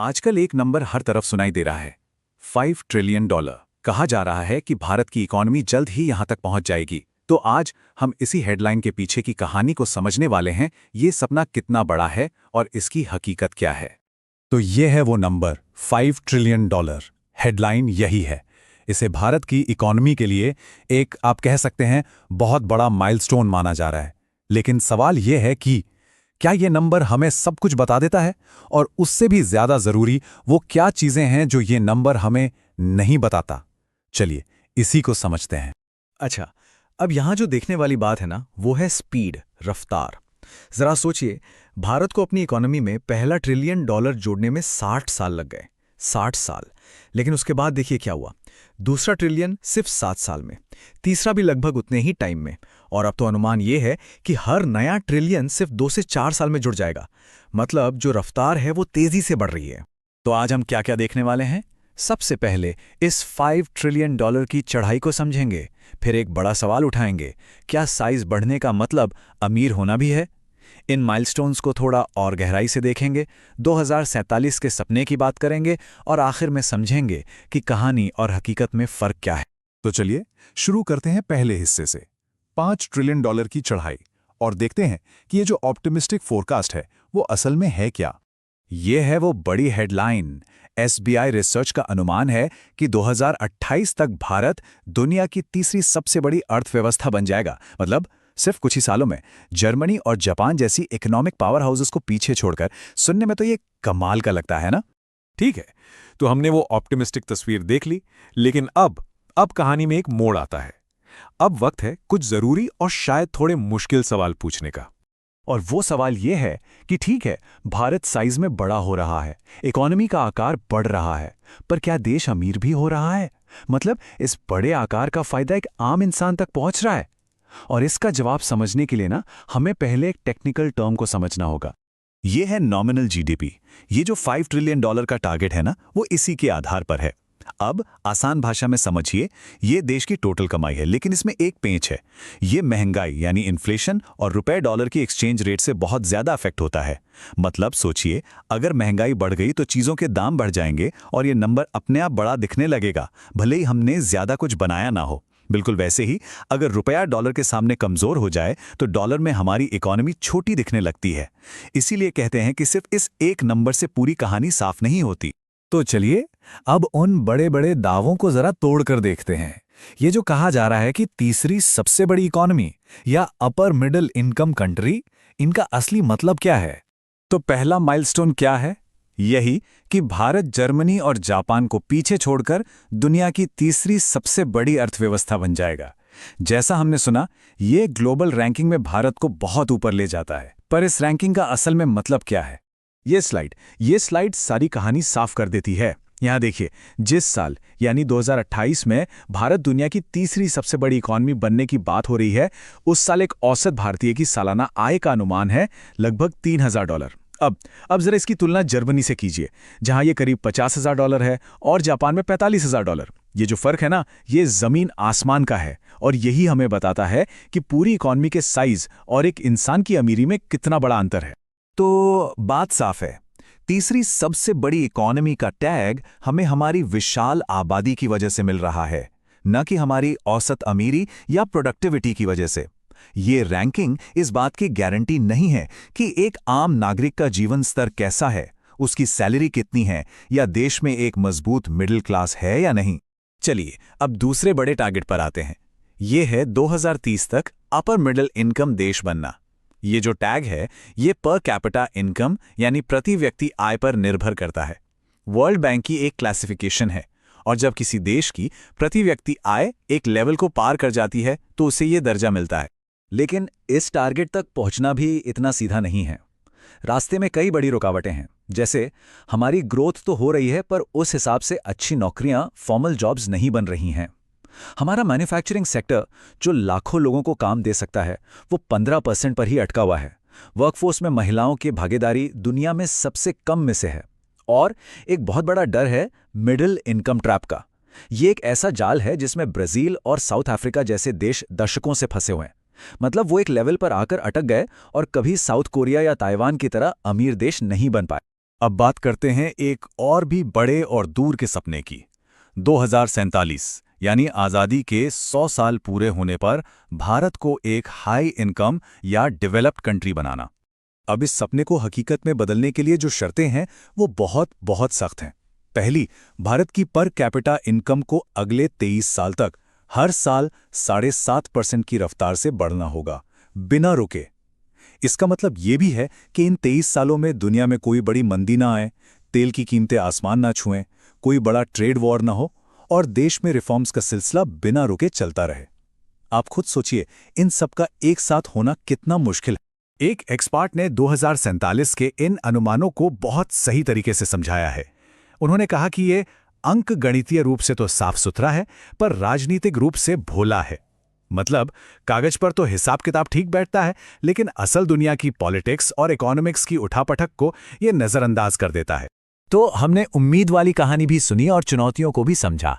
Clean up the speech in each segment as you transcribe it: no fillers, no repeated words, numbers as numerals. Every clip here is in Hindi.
आजकल एक नंबर हर तरफ सुनाई दे रहा है, $5 ट्रिलियन। कहा जा रहा है कि भारत की इकॉनमी जल्द ही यहां तक पहुंच जाएगी। तो आज हम इसी हेडलाइन के पीछे की कहानी को समझने वाले हैं, ये सपना कितना बड़ा है और इसकी हकीकत क्या है। तो ये है वो नंबर $5 ट्रिलियन। हेडलाइन यही है। इसे भारत की इकॉनमी के लिए एक, आप कह सकते हैं, बहुत बड़ा माइलस्टोन माना जा रहा है। लेकिन सवाल यह है कि क्या ये नंबर हमें सब कुछ बता देता है, और उससे भी ज्यादा जरूरी वो क्या चीजें हैं जो ये नंबर हमें नहीं बताता। चलिए इसी को समझते हैं। अच्छा, अब यहां जो देखने वाली बात है ना, वो है स्पीड, रफ्तार। जरा सोचिए, भारत को अपनी इकोनॉमी में पहला $1 ट्रिलियन जोड़ने में 60 साल लग गए। 60 साल। लेकिन उसके बाद देखिए क्या हुआ। दूसरा ट्रिलियन सिर्फ 7 साल में, तीसरा भी लगभग उतने ही टाइम में, और अब तो अनुमान ये है कि हर नया ट्रिलियन सिर्फ 2 से 4 साल में जुड़ जाएगा। मतलब जो रफ्तार है वो तेजी से बढ़ रही है। तो आज हम क्या क्या देखने वाले हैं। सबसे पहले इस $5 ट्रिलियन की चढ़ाई को समझेंगे। फिर एक बड़ा सवाल उठाएंगे, क्या साइज बढ़ने का मतलब अमीर होना भी है। इन माइलस्टोन्स को थोड़ा और गहराई से देखेंगे, 2047 के सपने की बात करेंगे, और आखिर में समझेंगे कि कहानी और हकीकत में फर्क क्या है। तो चलिए शुरू करते हैं पहले हिस्से से, $5 ट्रिलियन की चढ़ाई, और देखते हैं कि ये जो ऑप्टिमिस्टिक फोरकास्ट है वो असल में है क्या। ये है वो बड़ी हेडलाइन। SBI रिसर्च का अनुमान है कि 2028 तक भारत दुनिया की तीसरी सबसे बड़ी अर्थव्यवस्था बन जाएगा। मतलब सिर्फ कुछ ही सालों में जर्मनी और जापान जैसी इकोनॉमिक पावर हाउसेस को पीछे छोड़कर। सुनने में तो ये कमाल का लगता है ना। ठीक है, तो हमने वो ऑप्टिमिस्टिक तस्वीर देख ली, लेकिन अब कहानी में एक मोड़ आता है। अब वक्त है कुछ जरूरी और शायद थोड़े मुश्किल सवाल पूछने का। और वो सवाल ये है कि ठीक है, भारत साइज में बड़ा हो रहा है, इकोनॉमी का आकार बढ़ रहा है, पर क्या देश अमीर भी हो रहा है? मतलब इस बड़े आकार का फायदा एक आम इंसान तक पहुंच रहा है? और इसका जवाब समझने के लिए ना, हमें पहले एक टेक्निकल टर्म को समझना होगा। ये है नॉमिनल GDP। ये जो $5 ट्रिलियन का टारगेट है ना, वो इसी के आधार पर है। अब आसान भाषा में समझिए, ये देश की टोटल कमाई है, लेकिन इसमें एक पेंच है। ये महंगाई यानी इन्फ्लेशन और रुपए डॉलर की एक्सचेंज रेट से बहुत ज्यादा अफेक्ट होता है। मतलब सोचिए, अगर महंगाई बढ़ गई तो चीजों के दाम बढ़ जाएंगे और ये नंबर अपने आप बड़ा दिखने लगेगा, भले ही हमने ज्यादा कुछ बनाया ना हो। बिल्कुल वैसे ही अगर रुपया डॉलर के सामने कमजोर हो जाए तो डॉलर में हमारी इकोनॉमी छोटी दिखने लगती है। इसीलिए कहते हैं कि सिर्फ इस एक नंबर से पूरी कहानी साफ नहीं होती। तो चलिए अब उन बड़े बड़े दावों को जरा तोड़कर देखते हैं। ये जो कहा जा रहा है कि तीसरी सबसे बड़ी इकोनॉमी या अपर मिडिल इनकम कंट्री, इनका असली मतलब क्या है। तो पहला माइलस्टोन क्या है? यही कि भारत जर्मनी और जापान को पीछे छोड़कर दुनिया की तीसरी सबसे बड़ी अर्थव्यवस्था बन जाएगा। जैसा हमने सुना, ये ग्लोबल रैंकिंग में भारत को बहुत ऊपर ले जाता है। पर इस रैंकिंग का असल में मतलब क्या है? ये स्लाइड सारी कहानी साफ कर देती है। यहां देखिए, जिस साल यानी 2028 में भारत दुनिया की तीसरी सबसे बड़ी इकॉनमी बनने की बात हो रही है, उस साल एक औसत भारतीय की सालाना आय का अनुमान है लगभग $3000। अब जरा इसकी तुलना जर्मनी से कीजिए, जहां ये करीब $50,000 है, और जापान में $45,000। ये जो फर्क है ना, ये जमीन आसमान का है, और यही हमें बताता है कि पूरी इकॉनमी के साइज और एक इंसान की अमीरी में कितना बड़ा अंतर है। तो बात साफ है, तीसरी सबसे बड़ी इकॉनमी का टैग हमें हमारी विशाल आबादी की वजह से मिल रहा है, न कि हमारी औसत अमीरी या प्रोडक्टिविटी की वजह से। ये रैंकिंग इस बात की गारंटी नहीं है कि एक आम नागरिक का जीवन स्तर कैसा है, उसकी सैलरी कितनी है, या देश में एक मजबूत मिडिल क्लास है या नहीं। चलिए अब दूसरे बड़े टारगेट पर आते हैं। ये है 2030 तक अपर मिडिल इनकम देश बनना। ये जो टैग है, ये पर कैपिटा इनकम यानी प्रति व्यक्ति आय पर निर्भर करता है। वर्ल्ड बैंक की एक क्लासिफिकेशन है, और जब किसी देश की प्रति व्यक्ति आय एक लेवल को पार कर जाती है तो उसे ये दर्जा मिलता है। लेकिन इस टारगेट तक पहुंचना भी इतना सीधा नहीं है। रास्ते में कई बड़ी रुकावटें हैं। जैसे हमारी ग्रोथ तो हो रही है, पर उस हिसाब से अच्छी नौकरियां, फॉर्मल जॉब्स नहीं बन रही हैं। हमारा मैन्युफैक्चरिंग सेक्टर, जो लाखों लोगों को काम दे सकता है, वो 15% पर ही अटका हुआ है। वर्कफोर्स में महिलाओं की भागीदारी दुनिया में सबसे कम में से है। और एक बहुत बड़ा डर है मिडिल इनकम ट्रैप का। ये एक ऐसा जाल है जिसमें ब्राजील और साउथ अफ्रीका जैसे देश दशकों से फंसे हुए हैं। मतलब वो एक लेवल पर आकर अटक गए और कभी साउथ कोरिया या ताइवान की तरह अमीर देश नहीं बन पाए। अब बात करते हैं एक और भी बड़े और दूर के सपने की। 2047 यानी आज़ादी के 100 साल पूरे होने पर भारत को एक हाई इनकम या डेवलप्ड कंट्री बनाना। अब इस सपने को हकीकत में बदलने के लिए जो शर्तें हैं वो बहुत बहुत सख्त हैं। पहली, भारत की पर कैपिटा इनकम को अगले 23 साल तक हर साल 7.5% की रफ्तार से बढ़ना होगा, बिना रुके। इसका मतलब ये भी है कि इन 23 सालों में दुनिया में कोई बड़ी मंदी ना आए, तेल की कीमतें आसमान ना छुएं, कोई बड़ा ट्रेड वॉर ना हो और देश में रिफॉर्म्स का सिलसिला बिना रुके चलता रहे। आप खुद सोचिए, इन सब का एक साथ होना कितना मुश्किल है। एक एक्सपर्ट ने 2047 के इन अनुमानों को बहुत सही तरीके से समझाया है। उन्होंने कहा कि ये अंक गणितीय रूप से तो साफ सुथरा है, पर राजनीतिक रूप से भोला है। मतलब कागज पर तो हिसाब किताब ठीक बैठता है, लेकिन असल दुनिया की पॉलिटिक्स और इकोनॉमिक्स की उठापटक को ये नजरअंदाज कर देता है। तो हमने उम्मीद वाली कहानी भी सुनी और चुनौतियों को भी समझा।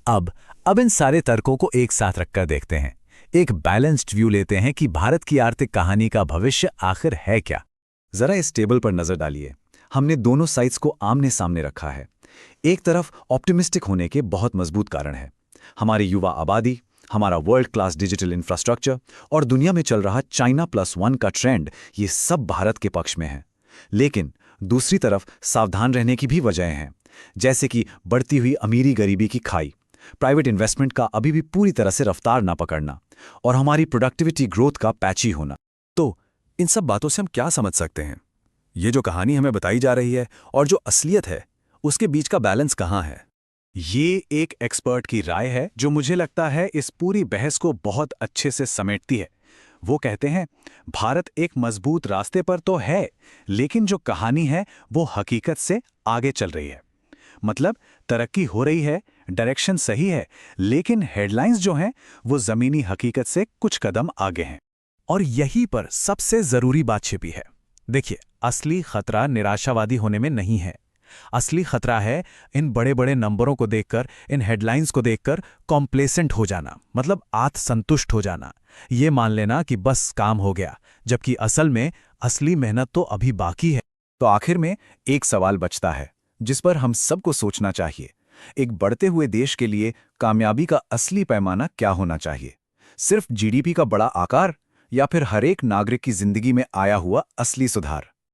अब इन सारे तर्कों को एक साथ रखकर देखते हैं, एक बैलेंस्ड व्यू लेते हैं कि भारत की आर्थिक कहानी का भविष्य आखिर है क्या। जरा इस टेबल पर नजर डालिए। हमने दोनों साइड्स को आमने सामने रखा है। एक तरफ ऑप्टिमिस्टिक होने के बहुत मजबूत कारण है, हमारी युवा आबादी, हमारा वर्ल्ड क्लास डिजिटल इंफ्रास्ट्रक्चर और दुनिया में चल रहा China+1 का ट्रेंड, ये सब भारत के पक्ष में है। लेकिन दूसरी तरफ सावधान रहने की भी वजह हैं, जैसे कि बढ़ती हुई अमीरी गरीबी की खाई, प्राइवेट इन्वेस्टमेंट का अभी भी पूरी तरह से रफ्तार ना पकड़ना और हमारी प्रोडक्टिविटी ग्रोथ का पैची होना। तो इन सब बातों से हम क्या समझ सकते हैं? ये जो कहानी हमें बताई जा रही है और जो असलियत है, उसके बीच का बैलेंस कहाँ है? ये एक एक्सपर्ट की राय है जो मुझे लगता है इस पूरी बहस को बहुत अच्छे से समेटती है। वो कहते हैं, भारत एक मजबूत रास्ते पर तो है, लेकिन जो कहानी है वो हकीकत से आगे चल रही है। मतलब तरक्की हो रही है, डायरेक्शन सही है, लेकिन हेडलाइंस जो हैं वो जमीनी हकीकत से कुछ कदम आगे हैं। और यहीं पर सबसे जरूरी बात छिपी है। देखिए, असली खतरा निराशावादी होने में नहीं है। असली खतरा है इन बड़े बड़े नंबरों को देखकर, इन हेडलाइंस को देखकर कॉम्प्लेसेंट हो जाना, मतलब आत्मसंतुष्ट हो जाना, ये मान लेना कि बस काम हो गया, जबकि असल में असली मेहनत तो अभी बाकी है। तो आखिर में एक सवाल बचता है जिस पर हम सबको सोचना चाहिए। एक बढ़ते हुए देश के लिए कामयाबी का असली पैमाना क्या होना चाहिए? सिर्फ जीडीपी का बड़ा आकार या फिर हर एक नागरिक की जिंदगी में आया हुआ असली सुधार?